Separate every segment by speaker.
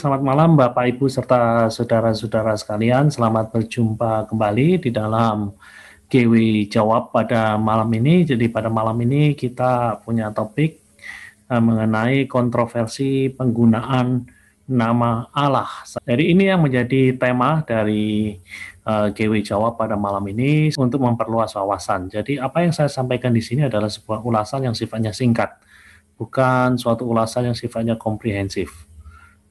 Speaker 1: selamat malam Bapak, Ibu, serta saudara-saudara sekalian. Selamat berjumpa kembali di dalam GW Jawab pada malam ini. Jadi pada malam ini kita punya topik mengenai kontroversi penggunaan nama Allah. Jadi ini yang menjadi tema dari GW Jawab pada malam ini untuk memperluas wawasan. Jadi apa yang saya sampaikan di sini adalah sebuah ulasan yang sifatnya singkat, bukan suatu ulasan yang sifatnya komprehensif.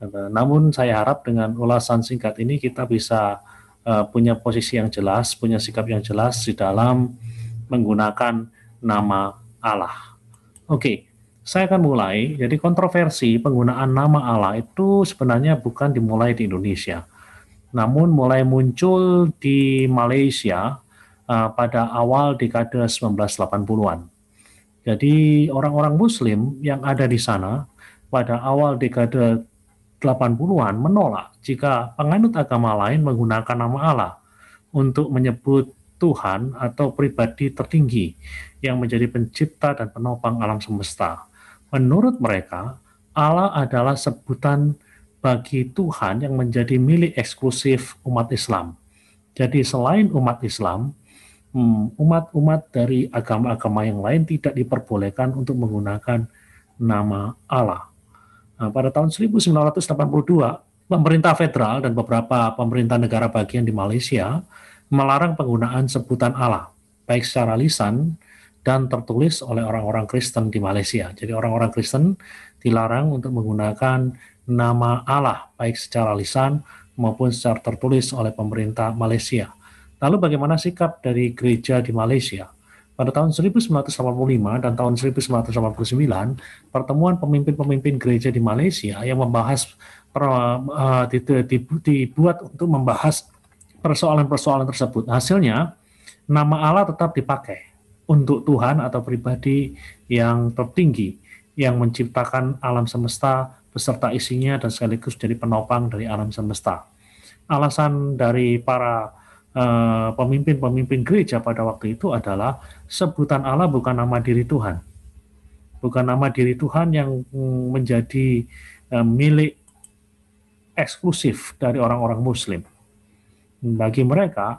Speaker 1: Namun saya harap dengan ulasan singkat ini kita bisa punya posisi yang jelas, punya sikap yang jelas di dalam menggunakan nama Allah. Oke, saya akan mulai. Jadi kontroversi penggunaan nama Allah itu sebenarnya bukan dimulai di Indonesia, namun mulai muncul di Malaysia pada awal dekade 1980-an. Jadi orang-orang Muslim yang ada di sana pada awal dekade 80-an menolak jika penganut agama lain menggunakan nama Allah untuk menyebut Tuhan atau pribadi tertinggi yang menjadi pencipta dan penopang alam semesta. Menurut mereka, Allah adalah sebutan bagi Tuhan yang menjadi milik eksklusif umat Islam. Jadi selain umat Islam, umat-umat dari agama-agama yang lain tidak diperbolehkan untuk menggunakan nama Allah. Nah, pada tahun 1982, pemerintah federal dan beberapa pemerintah negara bagian di Malaysia melarang penggunaan sebutan Allah, baik secara lisan dan tertulis oleh orang-orang Kristen di Malaysia. Jadi orang-orang Kristen dilarang untuk menggunakan nama Allah, baik secara lisan maupun secara tertulis oleh pemerintah Malaysia. Lalu bagaimana sikap dari gereja di Malaysia? Pada tahun 1985 dan tahun 1989, pertemuan pemimpin-pemimpin gereja di Malaysia yang membahas dibuat untuk membahas persoalan-persoalan tersebut. Hasilnya, nama Allah tetap dipakai untuk Tuhan atau pribadi yang tertinggi yang menciptakan alam semesta beserta isinya dan sekaligus jadi penopang dari alam semesta. Alasan dari para pemimpin-pemimpin gereja pada waktu itu adalah sebutan Allah bukan nama diri Tuhan. Bukan nama diri Tuhan yang menjadi milik eksklusif dari orang-orang Muslim. Bagi mereka,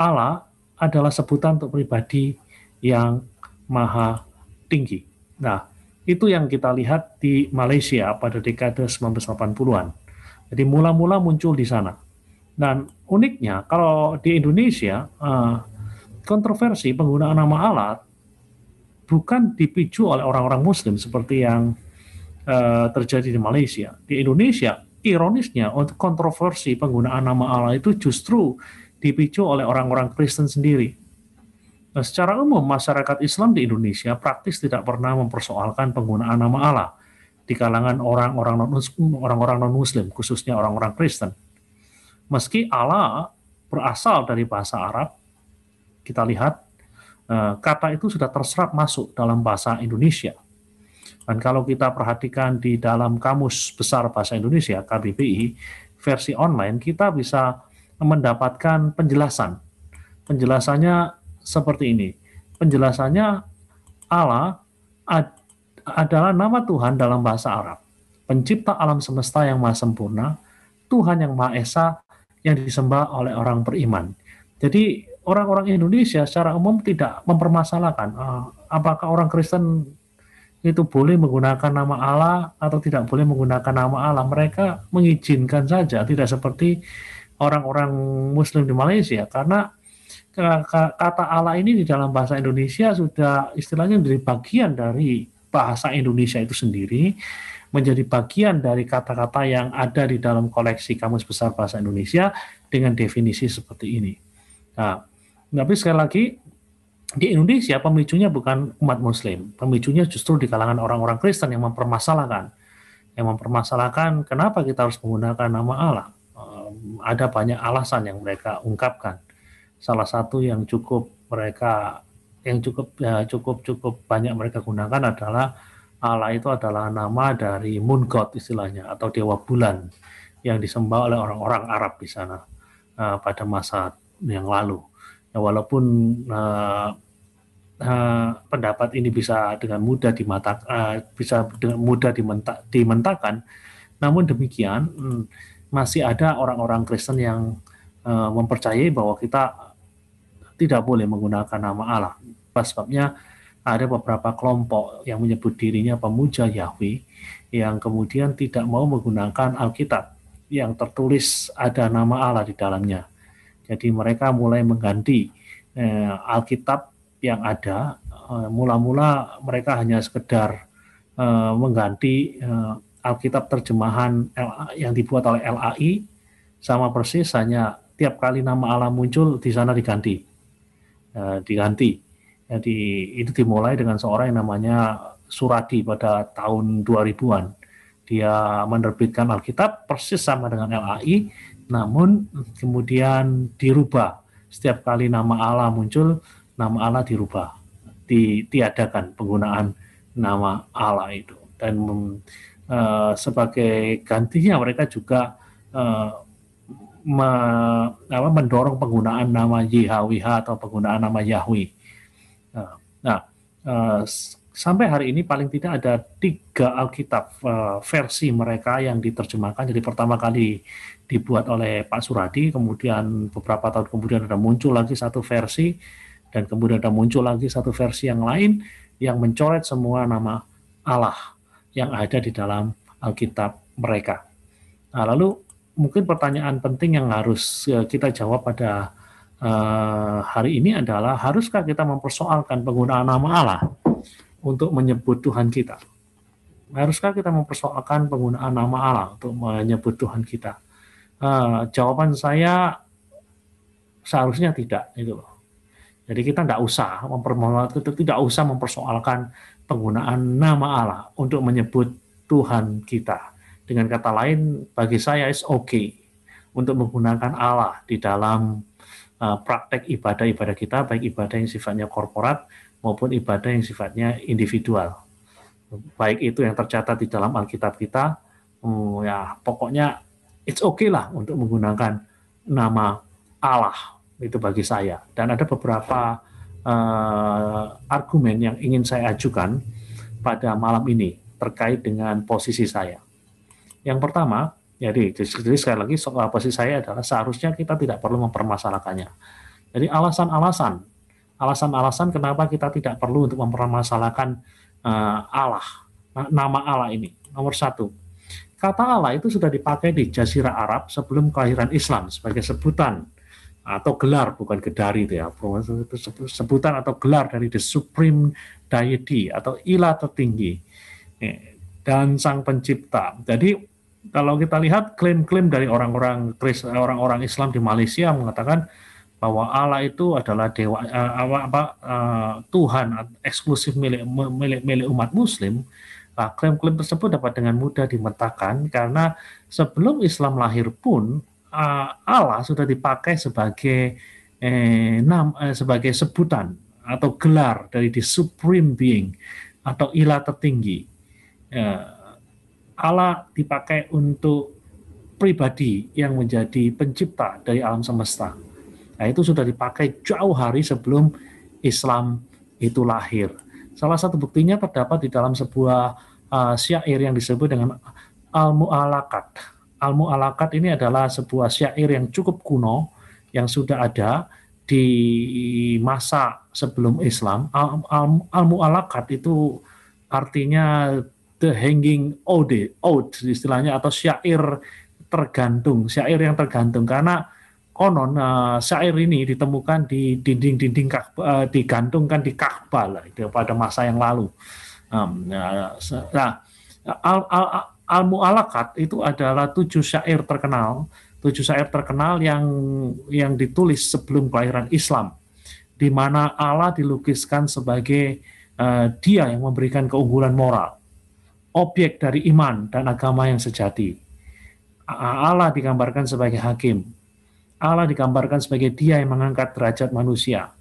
Speaker 1: Allah adalah sebutan untuk pribadi yang maha tinggi. Nah, itu yang kita lihat di Malaysia pada dekade 1980-an. Jadi mula-mula muncul di sana. Dan uniknya, kalau di Indonesia, kontroversi penggunaan nama Allah bukan dipicu oleh orang-orang Muslim seperti yang terjadi di Malaysia. Di Indonesia, ironisnya, untuk kontroversi penggunaan nama Allah itu justru dipicu oleh orang-orang Kristen sendiri. Nah, secara umum, masyarakat Islam di Indonesia praktis tidak pernah mempersoalkan penggunaan nama Allah di kalangan orang-orang non-Muslim, khususnya orang-orang Kristen. Meski Allah berasal dari bahasa Arab, kita lihat kata itu sudah terserap masuk dalam bahasa Indonesia. Dan kalau kita perhatikan di dalam Kamus Besar Bahasa Indonesia, KBBI, versi online, kita bisa mendapatkan penjelasan. Penjelasannya seperti ini. Penjelasannya, Allah adalah nama Tuhan dalam bahasa Arab, pencipta alam semesta yang maha sempurna, Tuhan yang Maha Esa, yang disembah oleh orang beriman. Jadi orang-orang Indonesia secara umum tidak mempermasalahkan apakah orang Kristen itu boleh menggunakan nama Allah atau tidak boleh menggunakan nama Allah. Mereka mengizinkan saja, tidak seperti orang-orang Muslim di Malaysia, karena kata Allah ini di dalam bahasa Indonesia sudah istilahnya menjadi bagian dari bahasa Indonesia itu sendiri, menjadi bagian dari kata-kata yang ada di dalam koleksi Kamus Besar Bahasa Indonesia dengan definisi seperti ini. Nah, tapi sekali lagi, di Indonesia pemicunya bukan umat Muslim, pemicunya justru di kalangan orang-orang Kristen yang mempermasalahkan kenapa kita harus menggunakan nama Allah. Ada banyak alasan yang mereka ungkapkan. Salah satu yang cukup banyak mereka gunakan adalah Allah itu adalah nama dari moon god istilahnya, atau dewa bulan yang disembah oleh orang-orang Arab di sana pada masa yang lalu. Ya, walaupun pendapat ini bisa dengan mudah dimentakan, Namun demikian, masih ada orang-orang Kristen yang mempercayai bahwa kita tidak boleh menggunakan nama Allah. Sebabnya ada beberapa kelompok yang menyebut dirinya pemuja Yahweh yang kemudian tidak mau menggunakan Alkitab yang tertulis ada nama Allah di dalamnya. Jadi mereka mulai mengganti Alkitab yang ada. Mula-mula mereka hanya sekedar mengganti Alkitab terjemahan yang dibuat oleh LAI, sama persis, hanya tiap kali nama Allah muncul di sana diganti. Jadi itu dimulai dengan seorang yang namanya Suradi pada tahun 2000-an. Dia menerbitkan Alkitab persis sama dengan LAI, namun kemudian dirubah. Setiap kali nama Allah muncul, nama Allah dirubah. Ditiadakan penggunaan nama Allah itu. Dan sebagai gantinya mereka juga mendorong penggunaan nama YHWH atau penggunaan nama Yahweh. Nah, sampai hari ini paling tidak ada 3 Alkitab versi mereka yang diterjemahkan. Jadi pertama kali dibuat oleh Pak Suradi, kemudian beberapa tahun kemudian ada muncul lagi satu versi, dan kemudian ada muncul lagi satu versi yang lain yang mencoret semua nama Allah yang ada di dalam Alkitab mereka. Nah, lalu mungkin pertanyaan penting yang harus kita jawab pada hari ini adalah, haruskah kita mempersoalkan penggunaan nama Allah untuk menyebut Tuhan kita? Haruskah kita mempersoalkan penggunaan nama Allah untuk menyebut Tuhan kita? Jawaban saya seharusnya tidak, itu loh. Jadi kita tidak usah mempersoalkan penggunaan nama Allah untuk menyebut Tuhan kita. Dengan kata lain, bagi saya it's okay untuk menggunakan Allah di dalam praktek ibadah-ibadah kita, baik ibadah yang sifatnya korporat maupun ibadah yang sifatnya individual. Baik itu yang tercatat di dalam Alkitab kita, ya pokoknya it's okay lah untuk menggunakan nama Allah, itu bagi saya. Dan ada beberapa argumen yang ingin saya ajukan pada malam ini terkait dengan posisi saya. Yang pertama, jadi sekali lagi soal posisi saya adalah seharusnya kita tidak perlu mempermasalahkannya. Jadi alasan-alasan kenapa kita tidak perlu untuk mempermasalahkan Allah, nama Allah ini. Nomor 1, kata Allah itu sudah dipakai di Jazirah Arab sebelum kelahiran Islam sebagai sebutan atau gelar, bukan gedari itu ya, sebutan atau gelar dari the supreme deity atau ilah tertinggi dan sang pencipta. Jadi kalau kita lihat klaim-klaim dari orang-orang Islam di Malaysia mengatakan bahwa Allah itu adalah dewa, Tuhan eksklusif milik umat Muslim. Nah, klaim-klaim tersebut dapat dengan mudah dimentakan karena sebelum Islam lahir pun Allah sudah dipakai sebagai sebagai sebutan atau gelar dari the supreme being atau ilah tertinggi. Allah dipakai untuk pribadi yang menjadi pencipta dari alam semesta. Nah, itu sudah dipakai jauh hari sebelum Islam itu lahir. Salah satu buktinya terdapat di dalam sebuah syair yang disebut dengan Al-Mu'allaqat. Al-Mu'allaqat ini adalah sebuah syair yang cukup kuno, yang sudah ada di masa sebelum Islam. Al-Mu'allaqat itu artinya the hanging ode istilahnya, atau syair yang tergantung, karena konon syair ini ditemukan di dinding-dinding digantungkan di Ka'bah lah, pada masa yang lalu. Al-Mu'allaqat itu adalah 7 syair terkenal yang ditulis sebelum kelahiran Islam, di mana Allah dilukiskan sebagai dia yang memberikan keunggulan moral, objek dari iman dan agama yang sejati. Allah digambarkan sebagai hakim. Allah digambarkan sebagai dia yang mengangkat derajat manusia.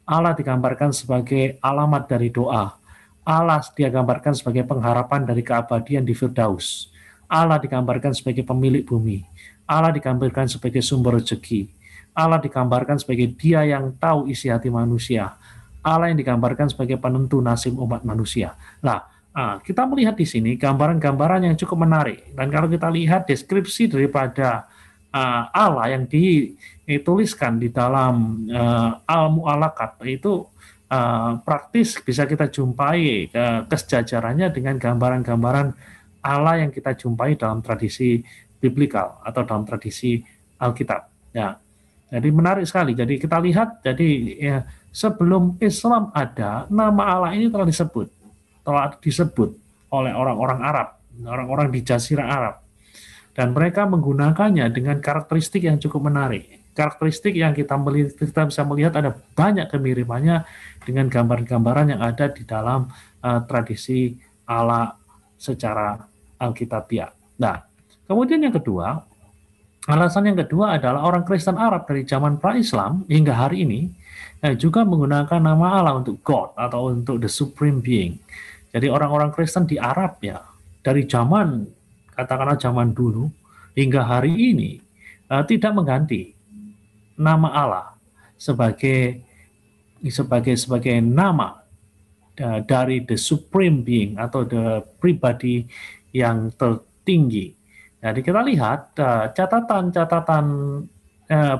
Speaker 1: Allah digambarkan sebagai alamat dari doa. Allah digambarkan sebagai pengharapan dari keabadian di Firdaus. Allah digambarkan sebagai pemilik bumi. Allah digambarkan sebagai sumber rezeki. Allah digambarkan sebagai dia yang tahu isi hati manusia. Allah yang digambarkan sebagai penentu nasib umat manusia. Nah, Kita melihat di sini gambaran-gambaran yang cukup menarik. Dan kalau kita lihat deskripsi daripada Allah yang dituliskan di dalam Al-Mu'allaqat itu praktis bisa kita jumpai kesejajarannya dengan gambaran-gambaran Allah yang kita jumpai dalam tradisi biblikal atau dalam tradisi Alkitab. Ya, jadi menarik sekali. Jadi kita lihat, jadi ya, sebelum Islam ada, nama Allah ini telah disebut oleh orang-orang Arab, orang-orang di Jazirah Arab, dan mereka menggunakannya dengan karakteristik yang cukup menarik. Karakteristik yang kita bisa melihat ada banyak kemiripannya dengan gambar-gambaran yang ada di dalam tradisi Allah secara Alkitabiah. Nah, kemudian yang kedua, alasan yang kedua adalah orang Kristen Arab dari zaman pra-Islam hingga hari ini juga menggunakan nama Allah untuk God atau untuk the Supreme Being. Jadi orang-orang Kristen di Arab ya, dari zaman, katakanlah zaman dulu hingga hari ini, tidak mengganti nama Allah sebagai nama dari the Supreme Being atau the pribadi yang tertinggi. Jadi kita lihat catatan-catatan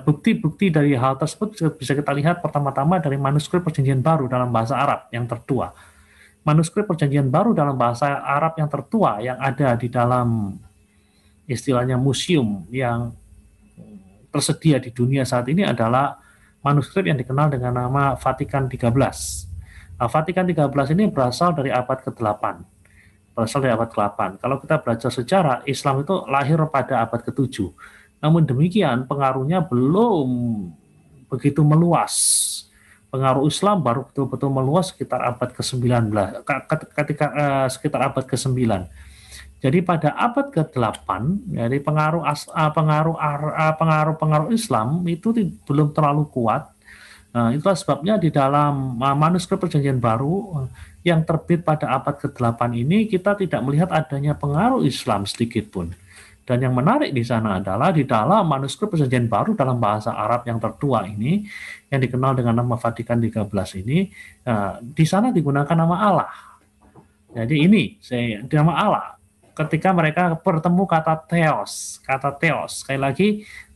Speaker 1: bukti-bukti dari hal tersebut bisa kita lihat pertama-tama dari manuskrip Perjanjian Baru dalam bahasa Arab yang tertua. Manuskrip Perjanjian Baru dalam bahasa Arab yang tertua yang ada di dalam istilahnya museum yang tersedia di dunia saat ini adalah manuskrip yang dikenal dengan nama Vatikan XIII. Vatikan XIII ini berasal dari abad ke-8. Kalau kita belajar sejarah, Islam itu lahir pada abad ke-7. Namun demikian, pengaruhnya belum begitu meluas. Pengaruh Islam baru betul-betul meluas sekitar abad ke-19, sekitar abad ke-9. Jadi pada abad ke-8, jadi pengaruh Islam itu belum terlalu kuat. Itulah sebabnya di dalam manuskrip Perjanjian Baru yang terbit pada abad ke-8 ini kita tidak melihat adanya pengaruh Islam sedikit pun. Dan yang menarik di sana adalah di dalam manuskrip Perjanjian Baru dalam bahasa Arab yang tertua ini, yang dikenal dengan nama Vatikan XIII ini, di sana digunakan nama Allah. Jadi ini nama Allah. Ketika mereka bertemu kata theos, sekali lagi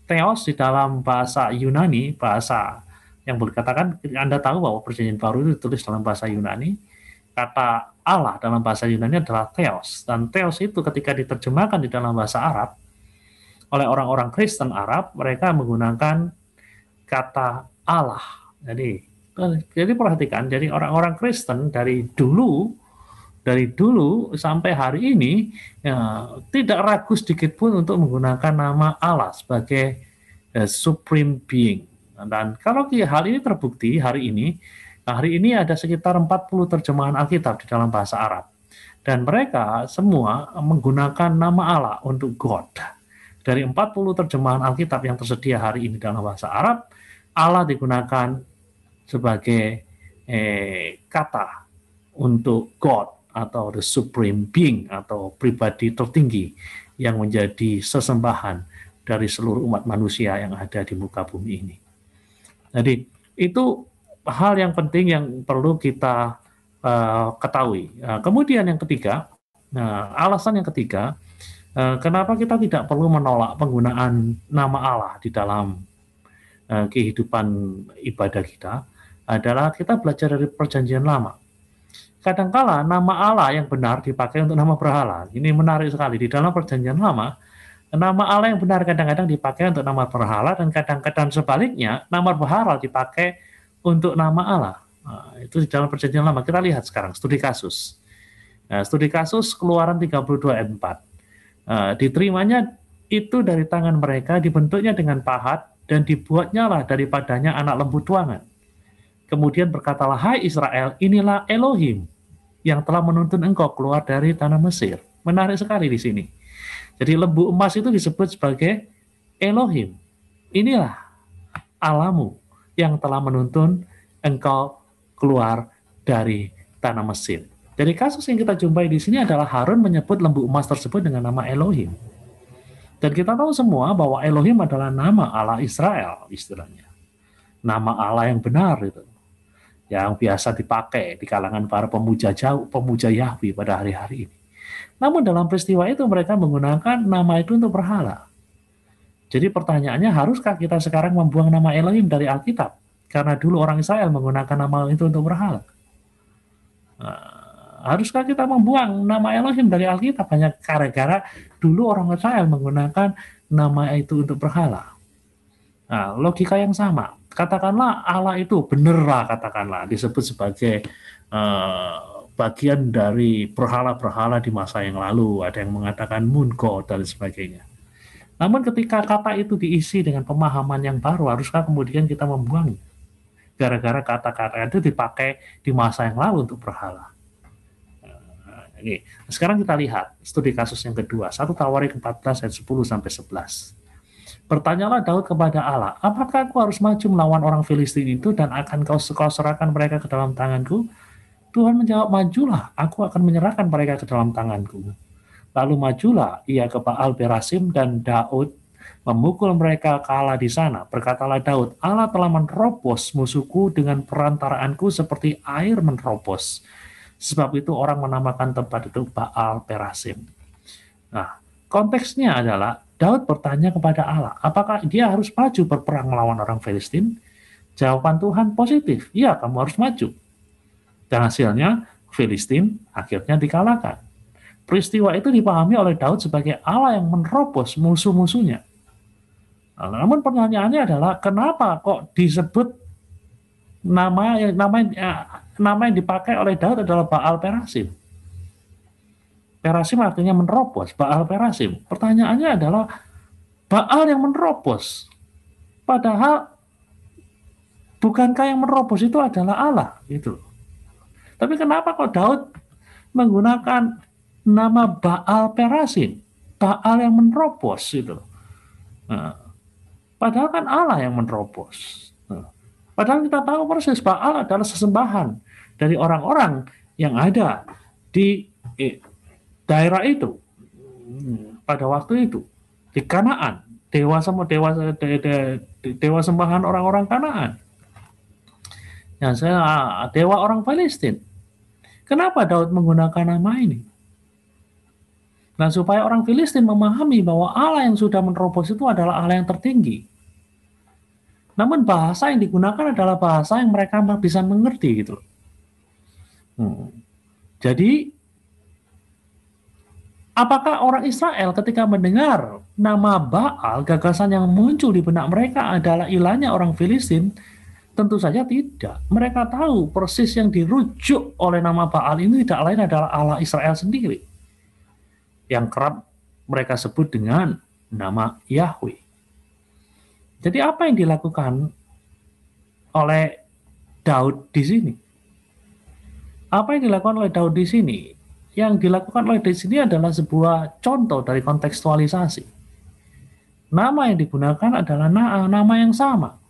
Speaker 1: theos di dalam bahasa Yunani, bahasa yang boleh katakan, Anda tahu bahwa Perjanjian Baru itu ditulis dalam bahasa Yunani. Kata Allah dalam bahasa Yunani adalah theos, dan theos itu ketika diterjemahkan di dalam bahasa Arab oleh orang-orang Kristen Arab, mereka menggunakan kata Allah. Jadi perhatikan, jadi orang-orang Kristen dari dulu sampai hari ini ya, tidak ragu sedikit pun untuk menggunakan nama Allah sebagai Supreme Being. Dan kalau hal ini terbukti hari ini ada sekitar 40 terjemahan Alkitab di dalam bahasa Arab. Dan mereka semua menggunakan nama Allah untuk God. Dari 40 terjemahan Alkitab yang tersedia hari ini dalam bahasa Arab, Allah digunakan sebagai kata untuk God atau the Supreme Being atau pribadi tertinggi yang menjadi sesembahan dari seluruh umat manusia yang ada di muka bumi ini. Jadi itu hal yang penting yang perlu kita ketahui. Kemudian yang ketiga, alasan yang ketiga, kenapa kita tidak perlu menolak penggunaan nama Allah di dalam kehidupan ibadah kita adalah kita belajar dari Perjanjian Lama. Kadangkala nama Allah yang benar dipakai untuk nama berhala. Ini menarik sekali. Di dalam Perjanjian Lama, nama Allah yang benar kadang-kadang dipakai untuk nama berhala, dan kadang-kadang sebaliknya, nama berhala dipakai untuk nama Allah. Itu di dalam Perjanjian Lama. Kita lihat sekarang, studi kasus. Studi kasus Keluaran 32 ayat 4. Diterimanya itu dari tangan mereka, dibentuknya dengan pahat, dan dibuatnya lah daripadanya anak lembu tuangan. Kemudian berkatalah, hai Israel, inilah Elohim yang telah menuntun engkau keluar dari tanah Mesir. Menarik sekali di sini. Jadi lembu emas itu disebut sebagai Elohim. Inilah Allahmu yang telah menuntun engkau keluar dari tanah Mesir. Jadi kasus yang kita jumpai di sini adalah Harun menyebut lembu emas tersebut dengan nama Elohim. Dan kita tahu semua bahwa Elohim adalah nama Allah Israel, istilahnya. Nama Allah yang benar itu. yang biasa dipakai di kalangan para pemuja Yahweh pada hari-hari ini. Namun dalam peristiwa itu mereka menggunakan nama itu untuk berhala. Jadi pertanyaannya, haruskah kita sekarang membuang nama Elohim dari Alkitab? Karena dulu orang Israel menggunakan nama itu untuk berhala. Haruskah kita membuang nama Elohim dari Alkitab hanya gara-gara dulu orang Israel menggunakan nama itu untuk berhala? Nah, logika yang sama. Katakanlah Allah itu benerlah, katakanlah disebut sebagai bagian dari berhala-berhala di masa yang lalu. Ada yang mengatakan moon god dan sebagainya. Namun ketika kata itu diisi dengan pemahaman yang baru, haruskah kemudian kita membuang? Gara-gara kata-kata itu dipakai di masa yang lalu untuk berhala. Ini. Sekarang kita lihat studi kasus yang kedua, 1 Tawarik 14 ayat 10 sampai 11. Bertanyalah Daud kepada Allah, apakah aku harus maju melawan orang Filistin itu dan akan kau serahkan mereka ke dalam tanganku? Tuhan menjawab, majulah, aku akan menyerahkan mereka ke dalam tanganku. Lalu majulah ia ke Baal Perasim dan Daud memukul mereka kalah di sana. Berkatalah Daud, Allah telah menerobos musuhku dengan perantaraanku seperti air menerobos. Sebab itu orang menamakan tempat itu Baal Perasim. Nah, konteksnya adalah Daud bertanya kepada Allah, apakah dia harus maju berperang melawan orang Filistin? Jawaban Tuhan positif, iya kamu harus maju. Dan hasilnya Filistin akhirnya dikalahkan. Peristiwa itu dipahami oleh Daud sebagai Allah yang menerobos musuh-musuhnya. Nah, namun pertanyaannya adalah kenapa kok disebut nama yang dipakai oleh Daud adalah Baal Perasim? Perasim artinya menerobos, Baal Perasim. Pertanyaannya adalah Baal yang menerobos. Padahal bukankah yang menerobos itu adalah Allah gitu. Tapi kenapa kok Daud menggunakan nama Baal Perasim, Baal yang menerobos itu. Nah, padahal kan Allah yang menerobos. Nah, padahal kita tahu persis Baal adalah sesembahan dari orang-orang yang ada di daerah itu pada waktu itu di Kanaan, dewa sembahan orang-orang Kanaan. Yang dewa orang Palestina. Kenapa Daud menggunakan nama ini? Nah, supaya orang Filistin memahami bahwa Allah yang sudah menerobos itu adalah Allah yang tertinggi. Namun bahasa yang digunakan adalah bahasa yang mereka bisa mengerti gitu. Jadi, apakah orang Israel ketika mendengar nama Baal, gagasan yang muncul di benak mereka adalah ilahnya orang Filistin? Tentu saja tidak. Mereka tahu persis yang dirujuk oleh nama Baal ini tidak lain adalah Allah Israel sendiri, yang kerap mereka sebut dengan nama Yahweh. Jadi apa yang dilakukan oleh Daud di sini? Apa yang dilakukan oleh Daud di sini? Yang dilakukan oleh di sini adalah sebuah contoh dari kontekstualisasi. Nama yang digunakan adalah nama yang sama.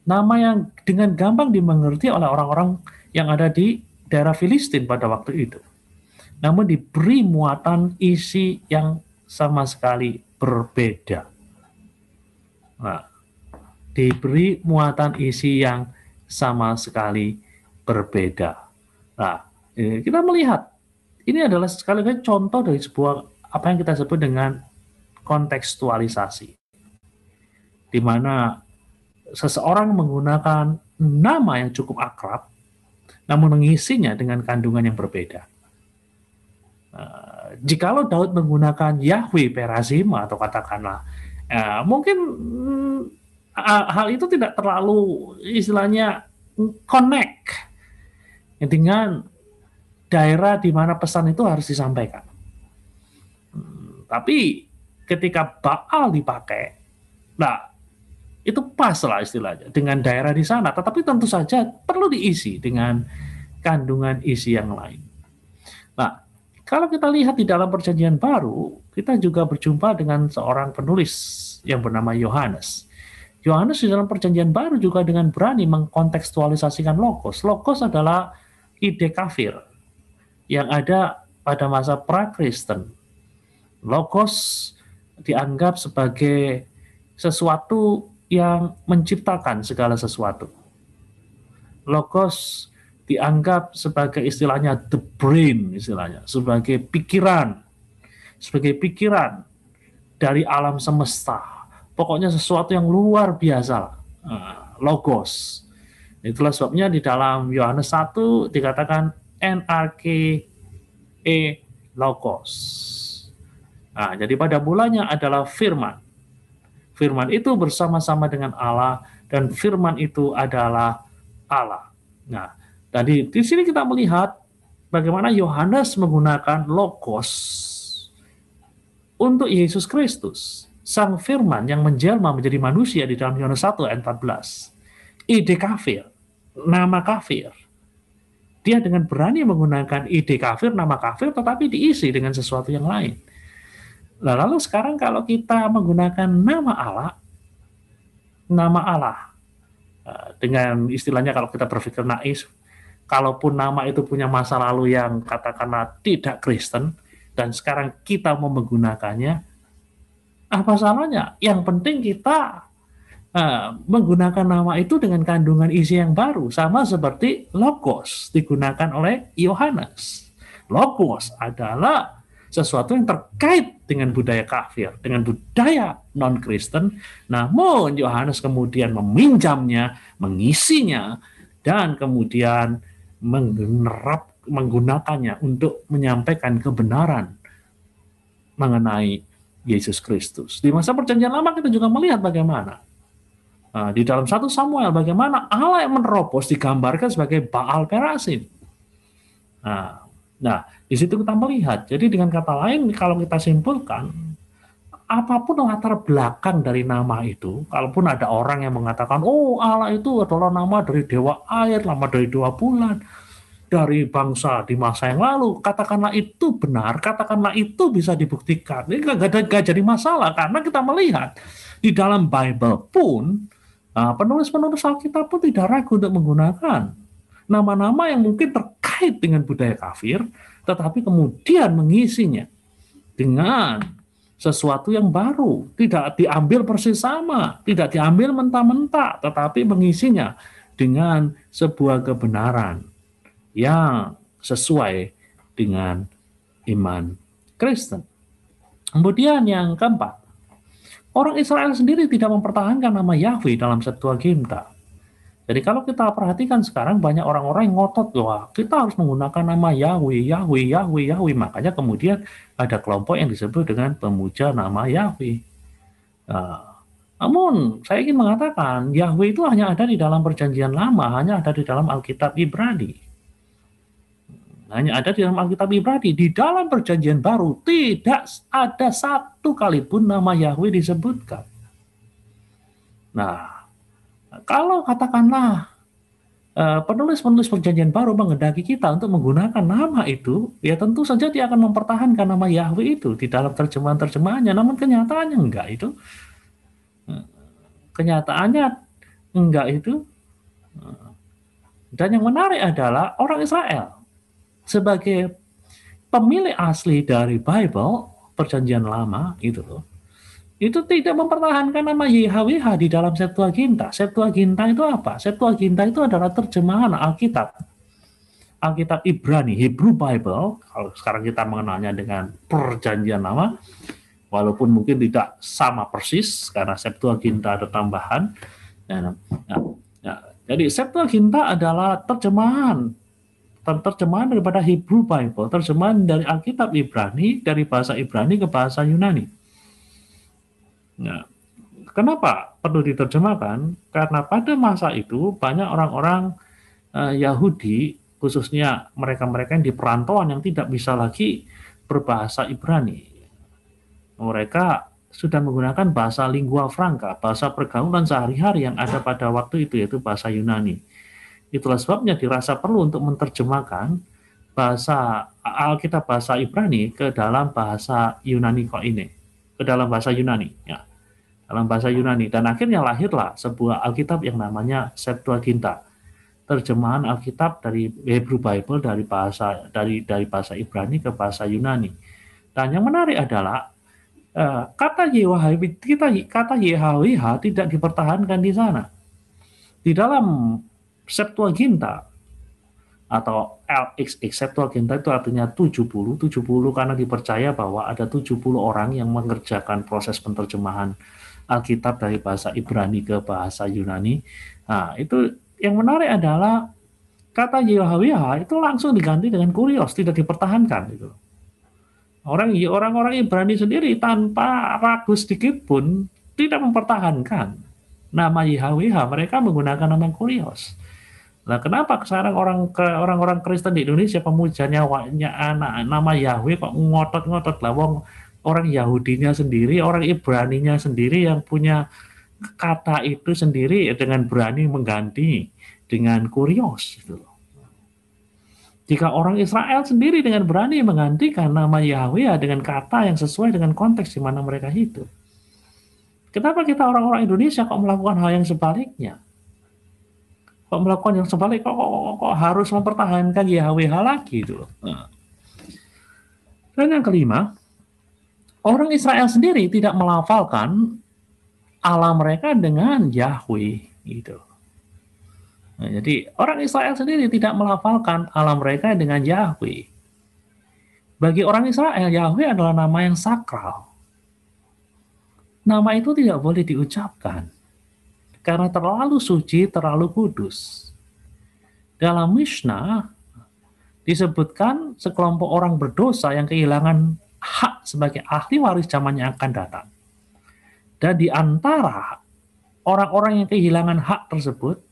Speaker 1: Nama yang dengan gampang dimengerti oleh orang-orang yang ada di daerah Filistin pada waktu itu. Namun diberi muatan isi yang sama sekali berbeda. Nah, diberi muatan isi yang sama sekali berbeda. Nah, kita melihat ini adalah sekali lagi contoh dari sebuah apa yang kita sebut dengan kontekstualisasi, di mana seseorang menggunakan nama yang cukup akrab, namun mengisinya dengan kandungan yang berbeda. Jikalau Daud menggunakan Yahweh Perasim atau katakanlah mungkin hal itu tidak terlalu istilahnya connect dengan daerah di mana pesan itu harus disampaikan. Tapi ketika Baal dipakai, nah itu pas lah istilahnya dengan daerah di sana. Tetapi tentu saja perlu diisi dengan kandungan isi yang lain. Nah, kalau kita lihat di dalam Perjanjian Baru, kita juga berjumpa dengan seorang penulis yang bernama Yohanes. Yohanes di dalam Perjanjian Baru juga dengan berani mengkontekstualisasikan logos. Logos adalah ide kafir yang ada pada masa pra-Kristen. Logos dianggap sebagai sesuatu yang menciptakan segala sesuatu. Logos dianggap sebagai istilahnya the brain, istilahnya sebagai pikiran dari alam semesta. Pokoknya sesuatu yang luar biasa. Logos. Itulah sebabnya di dalam Yohanes 1 dikatakan NRK Logos. Nah, jadi pada mulanya adalah firman. Firman itu bersama-sama dengan Allah, dan firman itu adalah Allah. Nah, tadi di sini kita melihat bagaimana Yohanes menggunakan logos untuk Yesus Kristus, sang firman yang menjelma menjadi manusia di dalam Yohanes 1 ayat 14. Ide kafir, nama kafir. Dia dengan berani menggunakan ide kafir, nama kafir, tetapi diisi dengan sesuatu yang lain. Nah, lalu sekarang kalau kita menggunakan nama Allah, dengan istilahnya kalau kita berpikir naif, kalaupun nama itu punya masa lalu yang katakanlah tidak Kristen, dan sekarang kita mau menggunakannya, apa salahnya? Yang penting kita menggunakan nama itu dengan kandungan isi yang baru, sama seperti logos digunakan oleh Yohanes. Logos adalah sesuatu yang terkait dengan budaya kafir, dengan budaya non-Kristen, namun Yohanes kemudian meminjamnya, mengisinya, dan kemudian menggunakannya untuk menyampaikan kebenaran mengenai Yesus Kristus. Di masa Perjanjian Lama kita juga melihat bagaimana di dalam 1 Samuel bagaimana Allah yang menerobos digambarkan sebagai Baal Perasim. Nah, di situ kita melihat. Jadi dengan kata lain, kalau kita simpulkan, apapun latar belakang dari nama itu, kalaupun ada orang yang mengatakan, oh Allah itu adalah nama dari dewa air, nama dari dewa bulan, dari bangsa di masa yang lalu, katakanlah itu benar, katakanlah itu bisa dibuktikan. Ini nggak jadi masalah, karena kita melihat di dalam Bible pun, penulis-penulis Alkitab pun tidak ragu untuk menggunakan nama-nama yang mungkin terkait dengan budaya kafir, tetapi kemudian mengisinya dengan sesuatu yang baru, tidak diambil persis sama, tidak diambil mentah-mentah, tetapi mengisinya dengan sebuah kebenaran yang sesuai dengan iman Kristen. Kemudian yang keempat, orang Israel sendiri tidak mempertahankan nama Yahweh dalam Septuaginta. Jadi kalau kita perhatikan sekarang banyak orang-orang yang ngotot, wah kita harus menggunakan nama Yahweh. Makanya kemudian ada kelompok yang disebut dengan pemuja nama Yahweh. Namun saya ingin mengatakan Yahweh itu hanya ada di dalam Perjanjian Lama, hanya ada di dalam Alkitab Ibrani. Hanya ada di dalam Alkitab Ibrani. Di dalam Perjanjian Baru tidak ada satu kali pun nama Yahweh disebutkan. Nah, kalau katakanlah penulis-penulis Perjanjian Baru menghendaki kita untuk menggunakan nama itu, ya tentu saja dia akan mempertahankan nama Yahweh itu di dalam terjemahan-terjemahannya. Namun kenyataannya enggak itu. Kenyataannya enggak itu. Dan yang menarik adalah orang Israel sebagai pemilik asli dari Bible Perjanjian Lama itu tidak mempertahankan nama YHWH di dalam Septuaginta. Septuaginta itu apa? Septuaginta itu adalah terjemahan Alkitab Ibrani, Hebrew Bible. Kalau sekarang kita mengenalnya dengan Perjanjian Lama, walaupun mungkin tidak sama persis karena Septuaginta ada tambahan. Jadi Septuaginta adalah terjemahan daripada Hebrew Bible, terjemahan dari Alkitab Ibrani, dari bahasa Ibrani ke bahasa Yunani. Nah, kenapa perlu diterjemahkan? Karena pada masa itu banyak orang-orang Yahudi, khususnya mereka-mereka yang di perantauan yang tidak bisa lagi berbahasa Ibrani. Mereka sudah menggunakan bahasa lingua franca, bahasa pergaulan sehari-hari yang ada pada waktu itu, yaitu bahasa Yunani. Itulah sebabnya dirasa perlu untuk menerjemahkan bahasa Alkitab bahasa Ibrani ke dalam bahasa Yunani ke dalam bahasa Yunani, ya, dalam bahasa Yunani. Dan akhirnya lahirlah sebuah Alkitab yang namanya Septuaginta, terjemahan Alkitab dari Hebrew Bible dari bahasa Ibrani ke bahasa Yunani. Dan yang menarik adalah kata YHWH tidak dipertahankan di sana. Di dalam Septuaginta atau LXX, Septuaginta itu artinya 70 karena dipercaya bahwa ada 70 orang yang mengerjakan proses penerjemahan Alkitab dari bahasa Ibrani ke bahasa Yunani. Nah, itu yang menarik adalah kata Yahweh itu langsung diganti dengan kurios, tidak dipertahankan gitu. Orang-orang Ibrani sendiri tanpa ragu sedikit pun tidak mempertahankan nama Yahweh, mereka menggunakan nama kurios. Nah, kenapa sekarang orang-orang Kristen di Indonesia pemujanya nama Yahweh kok ngotot-ngotot lah, wong orang Yahudinya sendiri, orang Ibraninya sendiri yang punya kata itu sendiri dengan berani mengganti dengan kurios gitu. Jika orang Israel sendiri dengan berani menggantikan nama Yahweh dengan kata yang sesuai dengan konteks di mana mereka hidup. Kenapa kita orang-orang Indonesia kok melakukan hal yang sebaliknya? Kok melakukan yang sebalik, kok harus mempertahankan Yahweh lagi gitu. Nah. Dan yang kelima, orang Israel sendiri tidak melafalkan Allah mereka dengan Yahweh gitu. Nah, jadi orang Israel sendiri tidak melafalkan Allah mereka dengan Yahweh. Bagi orang Israel, Yahweh adalah nama yang sakral. Nama itu tidak boleh diucapkan karena terlalu suci, terlalu kudus. Dalam Mishnah disebutkan sekelompok orang berdosa yang kehilangan hak sebagai ahli waris zaman yang akan datang. Dan di antara orang-orang yang kehilangan hak tersebut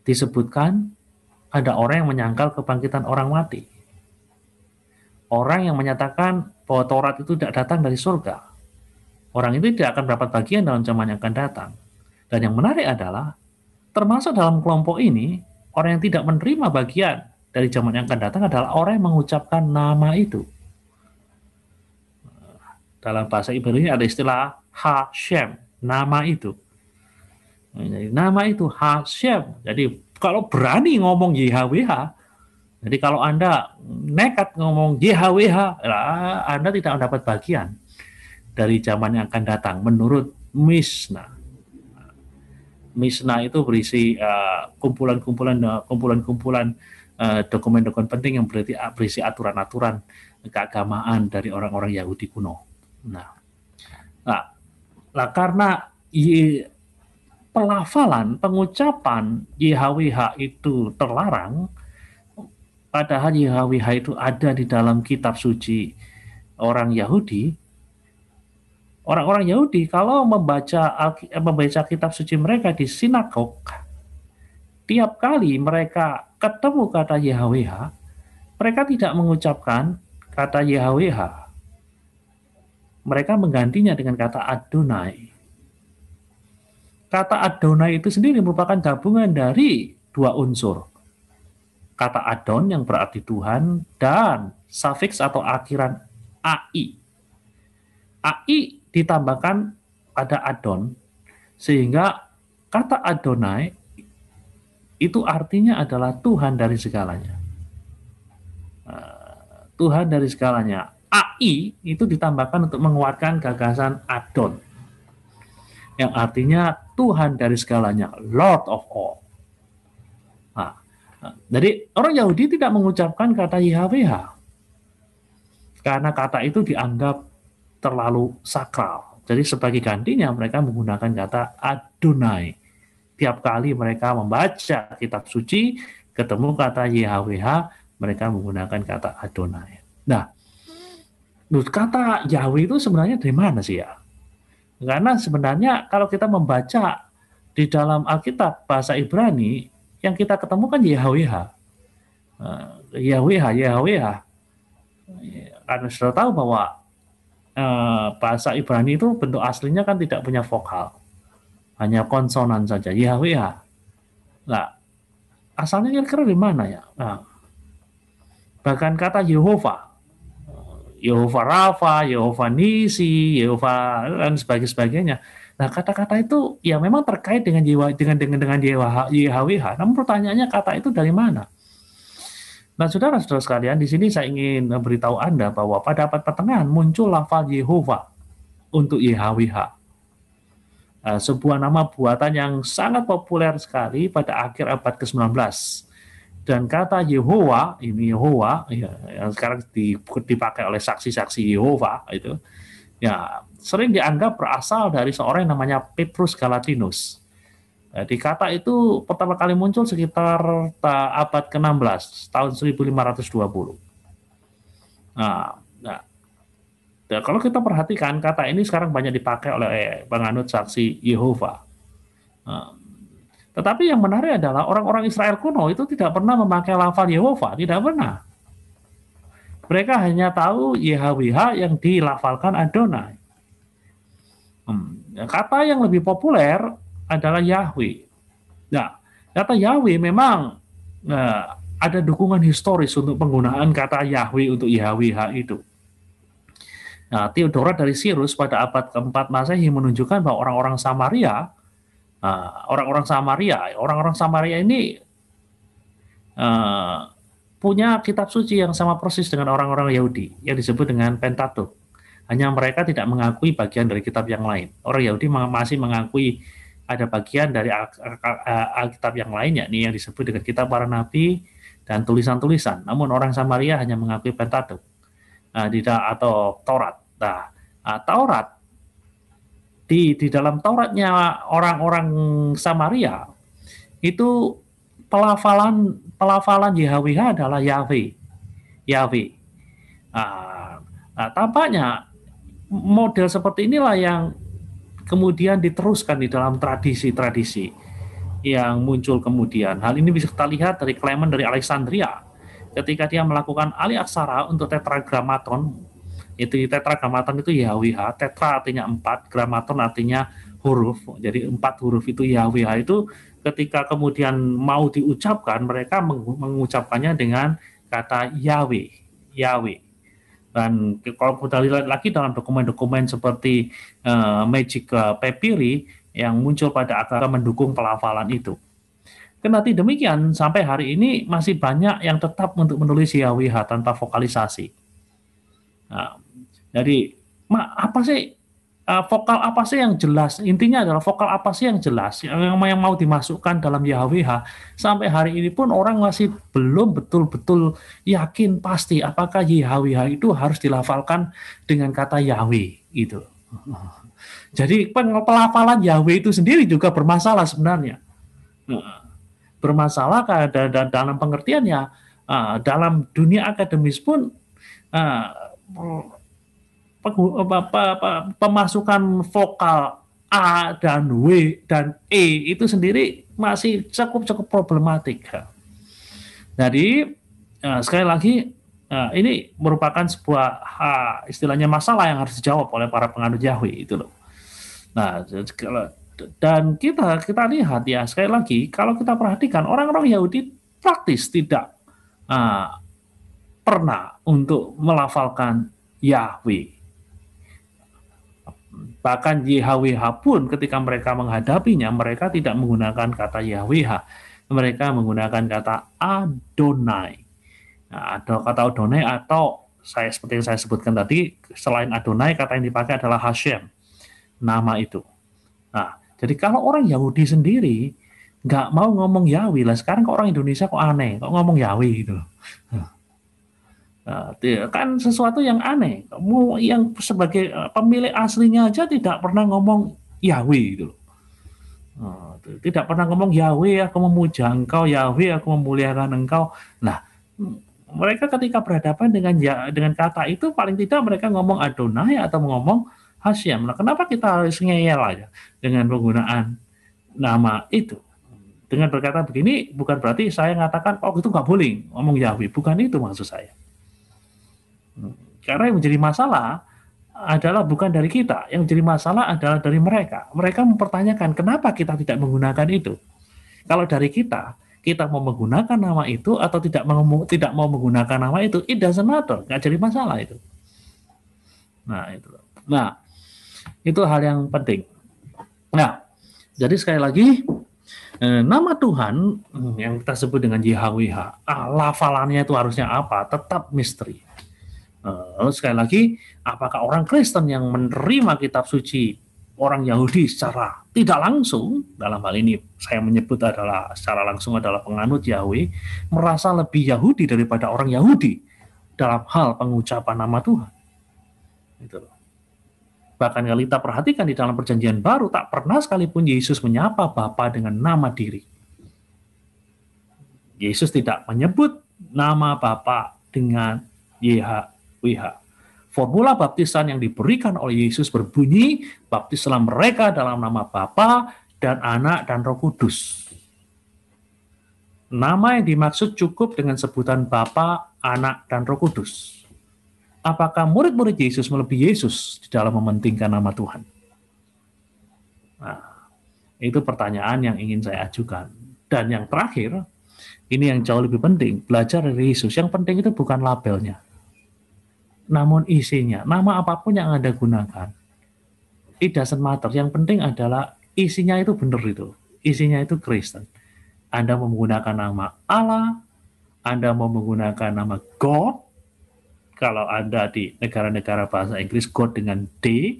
Speaker 1: disebutkan ada orang yang menyangkal kebangkitan orang mati. Orang yang menyatakan bahwa Taurat itu tidak datang dari surga. Orang itu tidak akan mendapat bagian dalam zaman yang akan datang. Dan yang menarik adalah, termasuk dalam kelompok ini, orang yang tidak menerima bagian dari zaman yang akan datang adalah orang yang mengucapkan nama itu. Dalam bahasa Ibrani ada istilah Hashem, nama itu. Jadi, nama itu Hashem. Jadi kalau berani ngomong YHWH, jadi kalau Anda nekat ngomong YHWH, Anda tidak mendapat bagian dari zaman yang akan datang menurut Mishnah. Mishnah itu berisi kumpulan-kumpulan dokumen-dokumen penting yang berisi aturan-aturan keagamaan dari orang-orang Yahudi kuno. Nah karena pelafalan, pengucapan YHWH itu terlarang, padahal YHWH itu ada di dalam kitab suci orang Yahudi. Orang-orang Yahudi kalau membaca kitab suci mereka di sinagog, tiap kali mereka ketemu kata YHWH, mereka tidak mengucapkan kata YHWH. Mereka menggantinya dengan kata Adonai. Kata Adonai itu sendiri merupakan gabungan dari dua unsur. Kata Adon yang berarti Tuhan dan sufiks atau akhiran AI. AI ditambahkan pada Adon, sehingga kata Adonai itu artinya adalah Tuhan dari segalanya. Tuhan dari segalanya. AI itu ditambahkan untuk menguatkan gagasan Adon, yang artinya Tuhan dari segalanya, Lord of all. Jadi orang Yahudi tidak mengucapkan kata YHWH, karena kata itu dianggap terlalu sakral. Jadi sebagai gantinya mereka menggunakan kata Adonai. Tiap kali mereka membaca kitab suci, ketemu kata YHWH, mereka menggunakan kata Adonai. Nah, kata Yahweh itu sebenarnya dari mana sih ya? Karena sebenarnya kalau kita membaca di dalam Alkitab bahasa Ibrani, yang kita ketemukan YHWH. YHWH. Karena sudah tahu bahwa bahasa Ibrani itu bentuk aslinya kan tidak punya vokal, hanya konsonan saja, YHWH. Nah, asalnya kira-kira di mana ya? Nah, bahkan kata Yehova Rafa, Yehova Nisi, Yehova dan sebagainya. Nah, kata-kata itu ya memang terkait dengan YHWH. Namun pertanyaannya kata itu dari mana? Nah, saudara-saudara sekalian, di sini saya ingin memberitahu Anda bahwa pada abad pertengahan muncul lafal Yehova untuk YHWH. sebuah nama buatan yang sangat populer sekali pada akhir abad ke-19. Dan kata Yehowa, ini Yehowa, ya, yang sekarang dipakai oleh saksi-saksi Yehova, itu ya sering dianggap berasal dari seorang yang namanya Petrus Galatinus. Jadi kata itu pertama kali muncul sekitar abad ke-16, tahun 1520. Nah, kalau kita perhatikan, kata ini sekarang banyak dipakai oleh penganut saksi Yehova. Nah, tetapi yang menarik adalah orang-orang Israel kuno itu tidak pernah memakai lafal Yehova, tidak pernah. Mereka hanya tahu YHWH yang dilafalkan Adonai. Kata yang lebih populer adalah Yahweh. Nah, kata Yahweh memang ada dukungan historis untuk penggunaan kata Yahweh untuk YHWH itu. Nah, Theodorat dari Sirus pada abad keempat Masehi menunjukkan bahwa orang-orang Samaria ini punya kitab suci yang sama persis dengan orang-orang Yahudi yang disebut dengan Pentateuch. Hanya mereka tidak mengakui bagian dari kitab yang lain. Orang Yahudi masih mengakui ada bagian dari Alkitab yang lain, yakni yang disebut dengan kitab para nabi dan tulisan-tulisan. Namun orang Samaria hanya mengakui Pentateuch atau Taurat. Nah, Taurat di dalam Tauratnya orang-orang Samaria itu pelafalan YHWH adalah Yahweh. Tampaknya model seperti inilah yang kemudian diteruskan di dalam tradisi-tradisi yang muncul kemudian. Hal ini bisa kita lihat dari Clement dari Alexandria ketika dia melakukan alih aksara untuk tetragrammaton. Itu tetragrammaton itu YHWH, tetra artinya 4, grammaton artinya huruf. Jadi 4 huruf itu YHWH itu ketika kemudian mau diucapkan, mereka mengucapkannya dengan kata Yahweh. Dan kalau kita lihat lagi dalam dokumen-dokumen seperti Magic Papyri yang muncul pada akhirnya mendukung pelafalan itu. Kendati demikian, sampai hari ini masih banyak yang tetap untuk menulis YHWH tanpa vokalisasi. Nah, jadi vokal apa sih yang jelas? Intinya adalah vokal apa sih yang jelas yang mau dimasukkan dalam YHWH. Sampai hari ini pun orang masih belum betul-betul yakin pasti apakah YHWH itu harus dilafalkan dengan kata Yahweh gitu. Jadi pelafalan Yahweh itu sendiri juga bermasalah sebenarnya. Bermasalah dalam pengertiannya dalam dunia akademis pun pemasukan vokal A dan W dan E itu sendiri masih cukup problematik. Jadi sekali lagi ini merupakan sebuah istilahnya masalah yang harus dijawab oleh para penganut Yahweh itu loh. Nah, dan kita lihat ya sekali lagi kalau kita perhatikan orang-orang Yahudi praktis tidak pernah untuk melafalkan Yahweh. Bahkan YHWH pun ketika mereka menghadapinya, mereka tidak menggunakan kata YHWH. Mereka menggunakan kata Adonai. Nah, ada kata Adonai atau seperti yang saya sebutkan tadi, selain Adonai, kata yang dipakai adalah Hashem. Nama itu. Nah, jadi kalau orang Yahudi sendiri nggak mau ngomong Yahweh lah, sekarang kok orang Indonesia kok aneh, kok ngomong Yahweh gitu. Kan sesuatu yang aneh. Kamu yang sebagai pemilik aslinya aja tidak pernah ngomong Yahweh gitu. Tidak pernah ngomong Yahweh, aku memuja engkau, Yahweh, aku memuliakan engkau. Nah, mereka ketika berhadapan dengan kata itu paling tidak mereka ngomong Adonai atau ngomong Hashem. Nah, kenapa kita harus ngeyel aja dengan penggunaan nama itu? Dengan berkata begini bukan berarti saya mengatakan itu nggak boleh ngomong Yahweh. Bukan itu maksud saya. Karena yang menjadi masalah adalah bukan dari kita, yang menjadi masalah adalah dari mereka. Mereka mempertanyakan kenapa kita tidak menggunakan itu. Kalau dari kita mau menggunakan nama itu atau tidak mau menggunakan nama itu, it doesn't matter, nggak jadi masalah itu. Nah, itu hal yang penting. Nah, jadi sekali lagi nama Tuhan yang kita sebut dengan YHWH, lafalannya itu harusnya apa? Tetap misteri. Lalu sekali lagi, apakah orang Kristen yang menerima kitab suci orang Yahudi secara tidak langsung, dalam hal ini saya menyebut adalah secara langsung adalah penganut Yahweh, merasa lebih Yahudi daripada orang Yahudi dalam hal pengucapan nama Tuhan. Gitu loh. Bahkan kalau kita perhatikan di dalam perjanjian baru, tak pernah sekalipun Yesus menyapa Bapa dengan nama diri. Yesus tidak menyebut nama Bapa dengan YHWH. Formula baptisan yang diberikan oleh Yesus berbunyi, baptislah mereka dalam nama Bapa dan Anak dan Roh Kudus. Nama yang dimaksud cukup dengan sebutan Bapa, Anak, dan Roh Kudus. Apakah murid-murid Yesus melebihi Yesus di dalam mementingkan nama Tuhan? Nah, itu pertanyaan yang ingin saya ajukan. Dan yang terakhir, ini yang jauh lebih penting, belajar dari Yesus. Yang penting itu bukan labelnya, namun isinya. Nama apapun yang Anda gunakan, it doesn't matter. Yang penting adalah isinya itu benar itu. Isinya itu Kristen. Anda mau menggunakan nama Allah, Anda mau menggunakan nama God, kalau Anda di negara-negara bahasa Inggris God dengan D,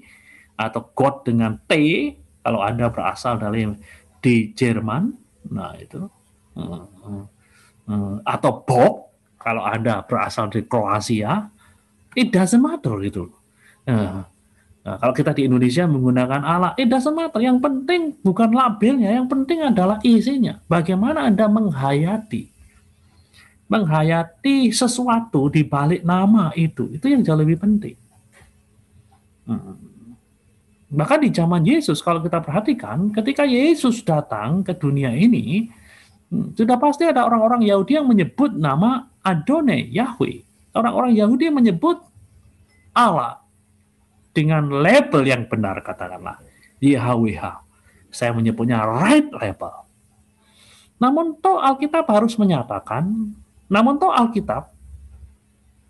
Speaker 1: atau God dengan T, kalau Anda berasal dari di Jerman, nah itu, atau Bob, kalau Anda berasal dari Kroasia, it doesn't matter gitu. Nah, kalau kita di Indonesia menggunakan Allah, it doesn't matter. Yang penting bukan labelnya, yang penting adalah isinya. Bagaimana Anda menghayati sesuatu di balik nama itu yang jauh lebih penting. Bahkan di zaman Yesus, kalau kita perhatikan, ketika Yesus datang ke dunia ini, sudah pasti ada orang-orang Yahudi yang menyebut nama Adonai, Yahweh. Orang-orang Yahudi yang menyebut Allah dengan label yang benar, katakanlah YHWH. Saya menyebutnya right label. Namun toh Alkitab harus menyatakan, Alkitab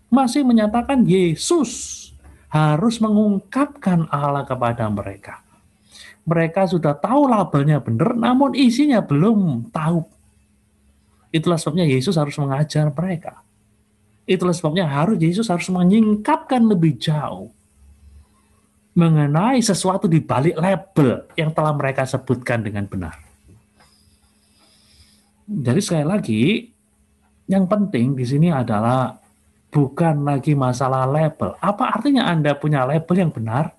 Speaker 1: masih menyatakan Yesus harus mengungkapkan Allah kepada mereka. Mereka sudah tahu labelnya benar, namun isinya belum tahu. Itulah sebabnya Yesus harus mengajar mereka. Itulah sebabnya Yesus harus menyingkapkan lebih jauh mengenai sesuatu di balik label yang telah mereka sebutkan dengan benar. Jadi sekali lagi, yang penting di sini adalah bukan lagi masalah label. Apa artinya Anda punya label yang benar,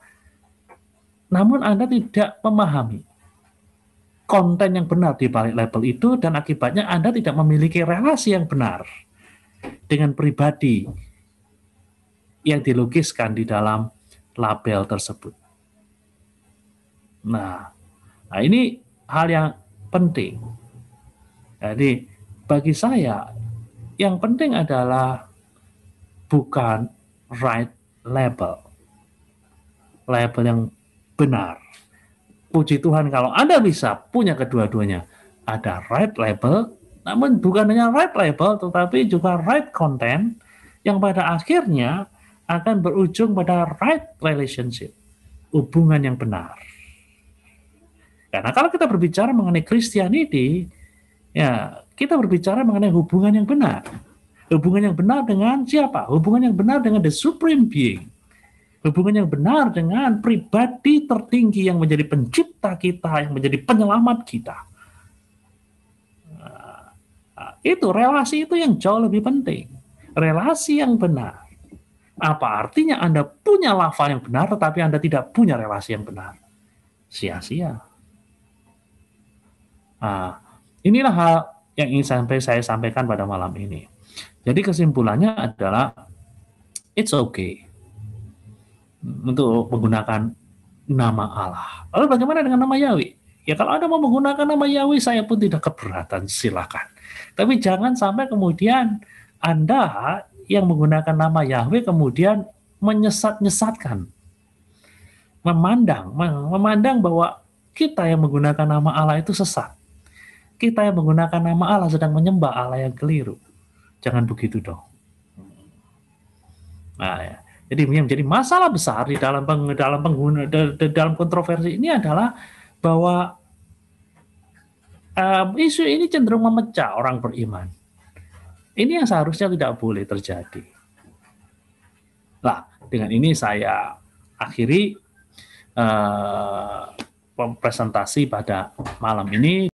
Speaker 1: namun Anda tidak memahami konten yang benar di balik label itu, dan akibatnya Anda tidak memiliki relasi yang benar dengan pribadi yang dilukiskan di dalam label tersebut. Nah, ini hal yang penting. Jadi, bagi saya, yang penting adalah bukan right label. Label yang benar. Puji Tuhan kalau Anda bisa punya kedua-duanya. Ada right label, namun bukan hanya right label, tetapi juga right content, yang pada akhirnya akan berujung pada right relationship, hubungan yang benar. Karena kalau kita berbicara mengenai Christianity, ya kita berbicara mengenai hubungan yang benar. Hubungan yang benar dengan siapa? Hubungan yang benar dengan the supreme being. Hubungan yang benar dengan pribadi tertinggi yang menjadi pencipta kita, yang menjadi penyelamat kita. Itu relasi itu yang jauh lebih penting. Relasi yang benar. Apa artinya Anda punya lafal yang benar, tetapi Anda tidak punya relasi yang benar? Sia-sia. Inilah hal yang ingin saya sampaikan pada malam ini. Jadi kesimpulannya adalah, it's okay untuk menggunakan nama Allah. Lalu bagaimana dengan nama Yahweh? Ya kalau Anda mau menggunakan nama Yahweh, saya pun tidak keberatan, silakan. Tapi jangan sampai kemudian Anda yang menggunakan nama Yahweh kemudian menyesat-nyesatkan, memandang bahwa kita yang menggunakan nama Allah itu sesat. Kita yang menggunakan nama Allah sedang menyembah Allah yang keliru. Jangan begitu dong. Nah, ya. Jadi yang menjadi masalah besar di dalam kontroversi ini adalah bahwa isu ini cenderung memecah orang beriman. Ini yang seharusnya tidak boleh terjadi. Nah, dengan ini saya akhiri presentasi pada malam ini.